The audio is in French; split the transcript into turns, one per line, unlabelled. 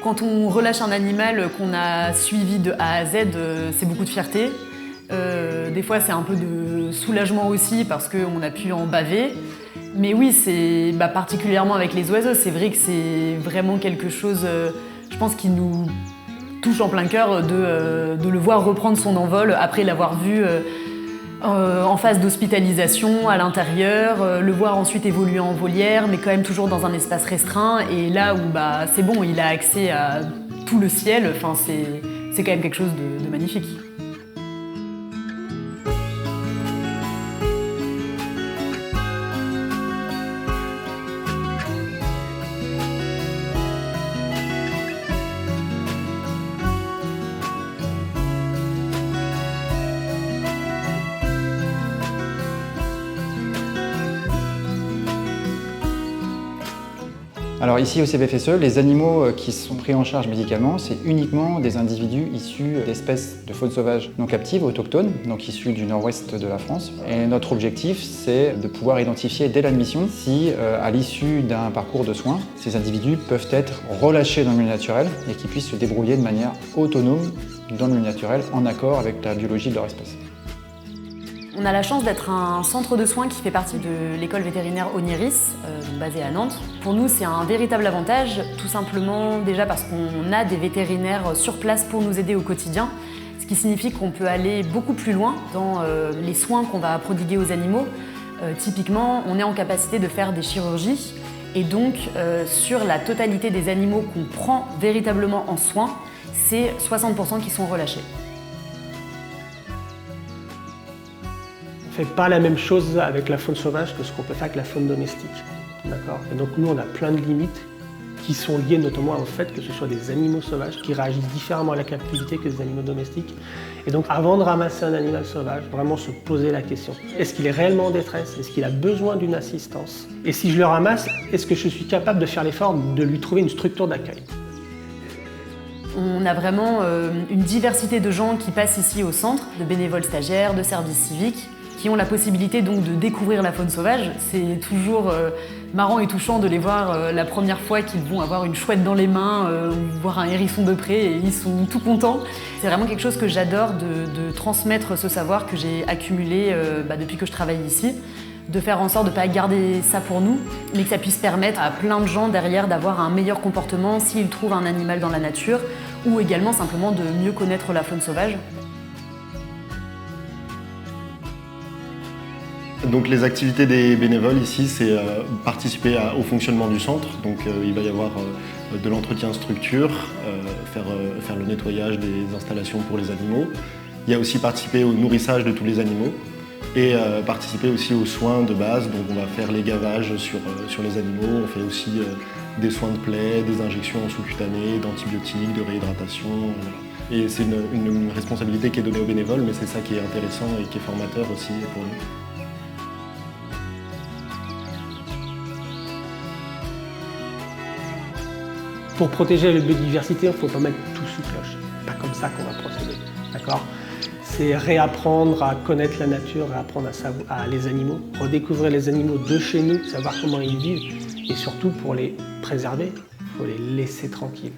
Quand on relâche un animal qu'on a suivi de A à Z, c'est beaucoup de fierté. Des fois, c'est un peu de soulagement aussi parce qu'on a pu en baver. Mais oui, c'est particulièrement avec les oiseaux, c'est vrai que c'est vraiment quelque chose, je pense, qui nous touche en plein cœur de le voir reprendre son envol après l'avoir vu en phase d'hospitalisation à l'intérieur, le voir ensuite évoluer en volière, mais quand même toujours dans un espace restreint. Et là où c'est bon, il a accès à tout le ciel, enfin, c'est quand même quelque chose de magnifique.
Alors ici au CPFSE, les animaux qui sont pris en charge médicalement, c'est uniquement des individus issus d'espèces de faune sauvage non captive, autochtones, donc issus du nord-ouest de la France. Et notre objectif, c'est de pouvoir identifier dès l'admission si, à l'issue d'un parcours de soins, ces individus peuvent être relâchés dans le milieu naturel et qu'ils puissent se débrouiller de manière autonome dans le milieu naturel, en accord avec la biologie de leur espèce.
On a la chance d'être un centre de soins qui fait partie de l'école vétérinaire Oniris, basée à Nantes. Pour nous, c'est un véritable avantage, tout simplement déjà parce qu'on a des vétérinaires sur place pour nous aider au quotidien, ce qui signifie qu'on peut aller beaucoup plus loin dans les soins qu'on va prodiguer aux animaux. Typiquement, on est en capacité de faire des chirurgies et donc sur la totalité des animaux qu'on prend véritablement en soins, c'est 60% qui sont relâchés.
On ne fait pas la même chose avec la faune sauvage que ce qu'on peut faire avec la faune domestique. D'accord ? Et donc nous, on a plein de limites qui sont liées notamment au fait que ce soit des animaux sauvages qui réagissent différemment à la captivité que des animaux domestiques. Et donc avant de ramasser un animal sauvage, vraiment se poser la question. Est-ce qu'il est réellement en détresse ? Est-ce qu'il a besoin d'une assistance ? Et si je le ramasse, est-ce que je suis capable de faire l'effort de lui trouver une structure d'accueil ?
On a vraiment une diversité de gens qui passent ici au centre, de bénévoles stagiaires, de services civiques, qui ont la possibilité donc de découvrir la faune sauvage. C'est toujours marrant et touchant de les voir la première fois qu'ils vont avoir une chouette dans les mains ou voir un hérisson de près et ils sont tout contents. C'est vraiment quelque chose que j'adore de transmettre ce savoir que j'ai accumulé depuis que je travaille ici, de faire en sorte de ne pas garder ça pour nous, mais que ça puisse permettre à plein de gens derrière d'avoir un meilleur comportement s'ils trouvent un animal dans la nature ou également simplement de mieux connaître la faune sauvage.
Donc les activités des bénévoles ici, c'est participer au fonctionnement du centre. Donc il va y avoir de l'entretien structure, faire le nettoyage des installations pour les animaux. Il y a aussi participer au nourrissage de tous les animaux et participer aussi aux soins de base. Donc on va faire les gavages sur les animaux, on fait aussi des soins de plaie, des injections sous-cutanées, d'antibiotiques, de réhydratation. Voilà. Et c'est une responsabilité qui est donnée aux bénévoles, mais c'est ça qui est intéressant et qui est formateur aussi pour nous.
Pour protéger la biodiversité, il ne faut pas mettre tout sous cloche. C'est pas comme ça qu'on va procéder, d'accord ? C'est réapprendre à connaître la nature, réapprendre à les animaux, redécouvrir les animaux de chez nous, savoir comment ils vivent, et surtout pour les préserver, il faut les laisser tranquilles.